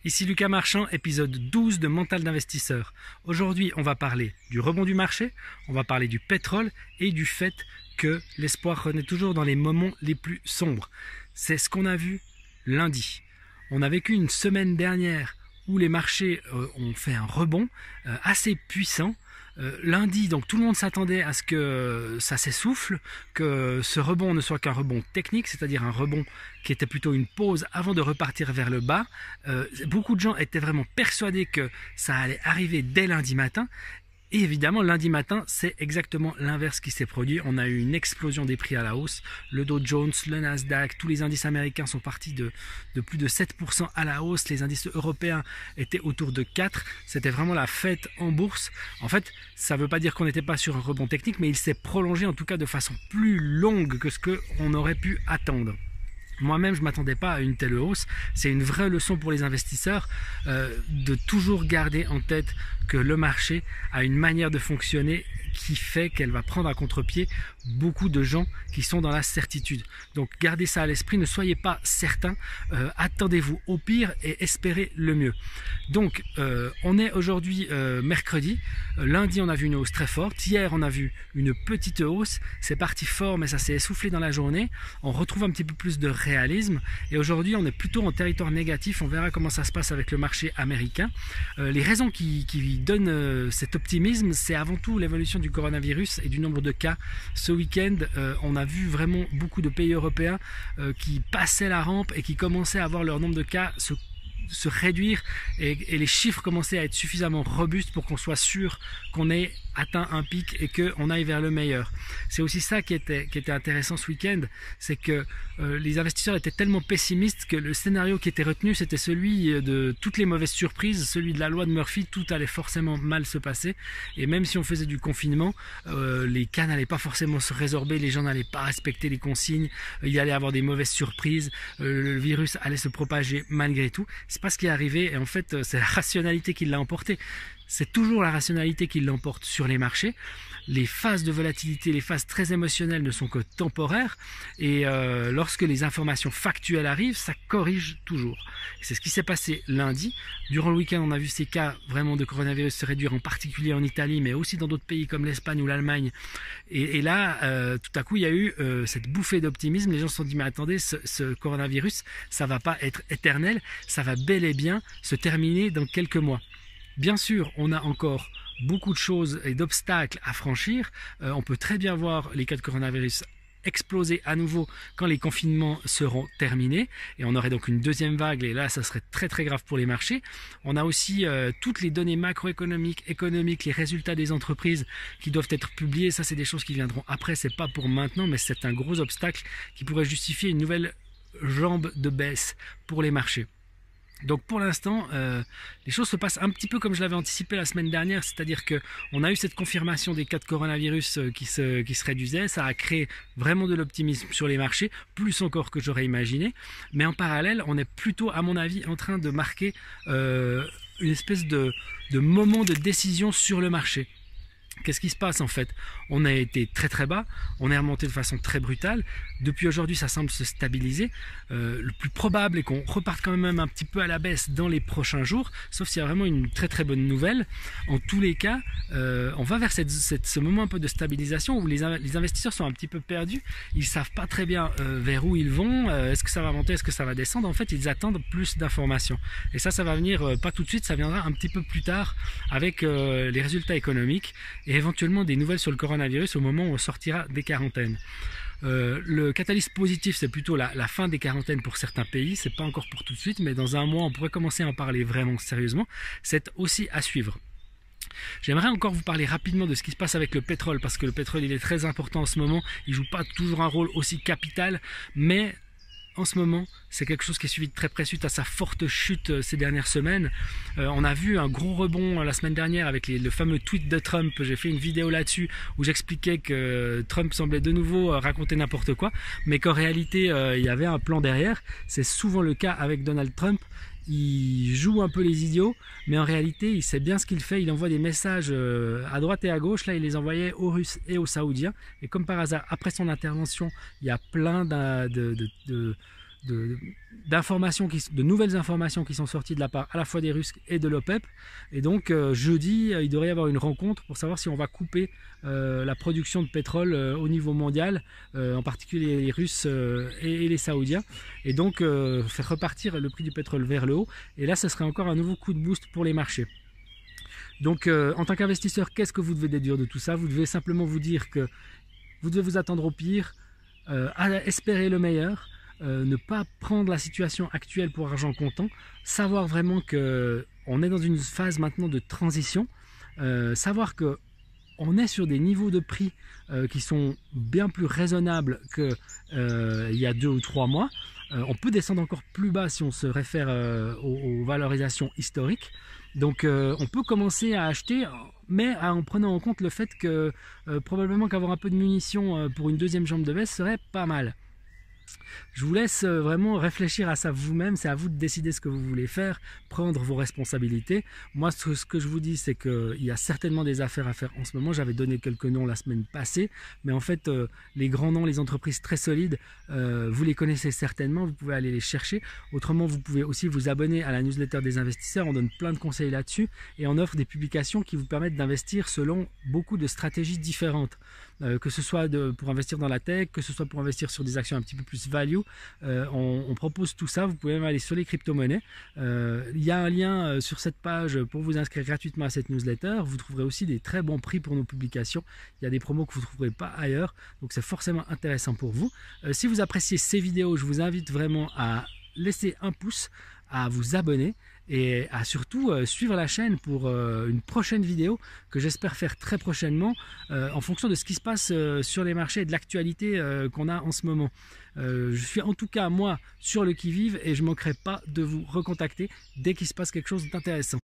Ici Lucas Marchand, épisode 12 de Mental d'investisseur. Aujourd'hui, on va parler du rebond du marché, on va parler du pétrole et du fait que l'espoir renaît toujours dans les moments les plus sombres. C'est ce qu'on a vu lundi. On a vécu une semaine dernière où les marchés ont fait un rebond assez puissant. Lundi, donc tout le monde s'attendait à ce que ça s'essouffle, que ce rebond ne soit qu'un rebond technique, c'est-à-dire un rebond qui était plutôt une pause avant de repartir vers le bas. Beaucoup de gens étaient vraiment persuadés que ça allait arriver dès lundi matin. Et évidemment, lundi matin, c'est exactement l'inverse qui s'est produit. On a eu une explosion des prix à la hausse. Le Dow Jones, le Nasdaq, tous les indices américains sont partis de plus de 7% à la hausse. Les indices européens étaient autour de 4%. C'était vraiment la fête en bourse. En fait, ça ne veut pas dire qu'on n'était pas sur un rebond technique, mais il s'est prolongé en tout cas de façon plus longue que ce qu'on aurait pu attendre. Moi-même, je ne m'attendais pas à une telle hausse. C'est une vraie leçon pour les investisseurs de toujours garder en tête que le marché a une manière de fonctionner qui fait qu'elle va prendre à contre-pied beaucoup de gens qui sont dans la certitude. Donc gardez ça à l'esprit, ne soyez pas certains, attendez-vous au pire et espérez le mieux. Donc on est aujourd'hui mercredi, lundi on a vu une hausse très forte, hier on a vu une petite hausse, c'est parti fort mais ça s'est essoufflé dans la journée, on retrouve un petit peu plus de réalisme et aujourd'hui on est plutôt en territoire négatif, on verra comment ça se passe avec le marché américain. Les raisons qui donnent cet optimisme, c'est avant tout l'évolution du coronavirus et du nombre de cas. Ce week-end, on a vu vraiment beaucoup de pays européens qui passaient la rampe et qui commençaient à voir leur nombre de cas se réduire et les chiffres commençaient à être suffisamment robustes pour qu'on soit sûr qu'on ait atteint un pic et qu'on aille vers le meilleur. C'est aussi ça qui était intéressant ce week-end, c'est que les investisseurs étaient tellement pessimistes que le scénario qui était retenu, c'était celui de toutes les mauvaises surprises, celui de la loi de Murphy, tout allait forcément mal se passer et même si on faisait du confinement, les cas n'allaient pas forcément se résorber, les gens n'allaient pas respecter les consignes, il y allait avoir des mauvaises surprises, le virus allait se propager malgré tout. C'est pas ce qui est arrivé et en fait c'est la rationalité qui l'a emporté. C'est toujours la rationalité qui l'emporte sur les marchés. Les phases de volatilité, les phases très émotionnelles ne sont que temporaires et lorsque les informations factuelles arrivent, ça corrige toujours. C'est ce qui s'est passé lundi. Durant le week-end, on a vu ces cas vraiment de coronavirus se réduire, en particulier en Italie, mais aussi dans d'autres pays comme l'Espagne ou l'Allemagne. Et là, tout à coup, il y a eu cette bouffée d'optimisme. Les gens se sont dit, mais attendez, ce coronavirus, ça va pas être éternel, ça va bel et bien se terminer dans quelques mois. Bien sûr, on a encore beaucoup de choses et d'obstacles à franchir. On peut très bien voir les cas de coronavirus exploser à nouveau quand les confinements seront terminés et on aurait donc une deuxième vague et là ça serait très très grave pour les marchés. On a aussi toutes les données macroéconomiques, économiques, les résultats des entreprises qui doivent être publiés. Ça c'est des choses qui viendront après, c'est pas pour maintenant mais c'est un gros obstacle qui pourrait justifier une nouvelle jambe de baisse pour les marchés. Donc pour l'instant, les choses se passent un petit peu comme je l'avais anticipé la semaine dernière, c'est-à-dire qu'on a eu cette confirmation des cas de coronavirus qui se réduisaient, ça a créé vraiment de l'optimisme sur les marchés, plus encore que j'aurais imaginé, mais en parallèle, on est plutôt, à mon avis, en train de marquer une espèce de moment de décision sur le marché. Qu'est-ce qui se passe en fait? On a été très très bas, on est remonté de façon très brutale. Depuis aujourd'hui, ça semble se stabiliser. Le plus probable est qu'on reparte quand même un petit peu à la baisse dans les prochains jours, sauf s'il y a vraiment une très très bonne nouvelle. En tous les cas, on va vers ce moment un peu de stabilisation où les investisseurs sont un petit peu perdus. Ils savent pas très bien vers où ils vont. Est-ce que ça va monter, est-ce que ça va descendre? En fait, ils attendent plus d'informations. Et ça va venir pas tout de suite, ça viendra un petit peu plus tard avec les résultats économiques et éventuellement des nouvelles sur le coronavirus au moment où on sortira des quarantaines. Le catalyse positif, c'est plutôt la fin des quarantaines pour certains pays, c'est pas encore pour tout de suite, mais dans un mois on pourrait commencer à en parler vraiment sérieusement, c'est aussi à suivre. J'aimerais encore vous parler rapidement de ce qui se passe avec le pétrole, parce que le pétrole il est très important en ce moment, il joue pas toujours un rôle aussi capital, mais en ce moment, c'est quelque chose qui est suivi de très près suite à sa forte chute ces dernières semaines. On a vu un gros rebond la semaine dernière avec le fameux tweet de Trump. J'ai fait une vidéo là-dessus où j'expliquais que Trump semblait de nouveau raconter n'importe quoi, mais qu'en réalité, il y avait un plan derrière. C'est souvent le cas avec Donald Trump. Il joue un peu les idiots, mais en réalité, il sait bien ce qu'il fait. Il envoie des messages à droite et à gauche. Là, il les envoyait aux Russes et aux Saoudiens. Et comme par hasard, après son intervention, il y a plein de nouvelles informations qui sont sorties de la part à la fois des Russes et de l'OPEP. Et donc jeudi, il devrait y avoir une rencontre pour savoir si on va couper la production de pétrole au niveau mondial, en particulier les Russes et les Saoudiens, et donc faire repartir le prix du pétrole vers le haut. Et là, ce serait encore un nouveau coup de boost pour les marchés. Donc en tant qu'investisseur, qu'est-ce que vous devez déduire de tout ça? Vous devez simplement vous dire que vous devez vous attendre au pire, espérer le meilleur, ne pas prendre la situation actuelle pour argent comptant, savoir vraiment qu'on est dans une phase maintenant de transition, savoir que on est sur des niveaux de prix qui sont bien plus raisonnables qu'il y a 2 ou 3 mois. On peut descendre encore plus bas si on se réfère aux valorisations historiques. Donc on peut commencer à acheter, mais en prenant en compte le fait que probablement qu'avoir un peu de munitions pour une deuxième jambe de baisse serait pas mal. Je vous laisse vraiment réfléchir à ça vous-même, c'est à vous de décider ce que vous voulez faire, prendre vos responsabilités. Moi, ce que je vous dis, c'est qu'il y a certainement des affaires à faire en ce moment. J'avais donné quelques noms la semaine passée, mais en fait, les grands noms, les entreprises très solides, vous les connaissez certainement, vous pouvez aller les chercher. Autrement, vous pouvez aussi vous abonner à la newsletter des investisseurs, on donne plein de conseils là-dessus et on offre des publications qui vous permettent d'investir selon beaucoup de stratégies différentes. Que ce soit pour investir dans la tech, que ce soit pour investir sur des actions un petit peu plus value, on propose tout ça. Vous pouvez même aller sur les crypto-monnaies. Il y a un lien sur cette page pour vous inscrire gratuitement à cette newsletter. Vous trouverez aussi des très bons prix pour nos publications. Il y a des promos que vous ne trouverez pas ailleurs, donc c'est forcément intéressant pour vous. Si vous appréciez ces vidéos, je vous invite vraiment à laisser un pouce, à vous abonner et à surtout suivre la chaîne pour une prochaine vidéo que j'espère faire très prochainement en fonction de ce qui se passe sur les marchés et de l'actualité qu'on a en ce moment. Je suis en tout cas moi sur le qui-vive et je ne manquerai pas de vous recontacter dès qu'il se passe quelque chose d'intéressant.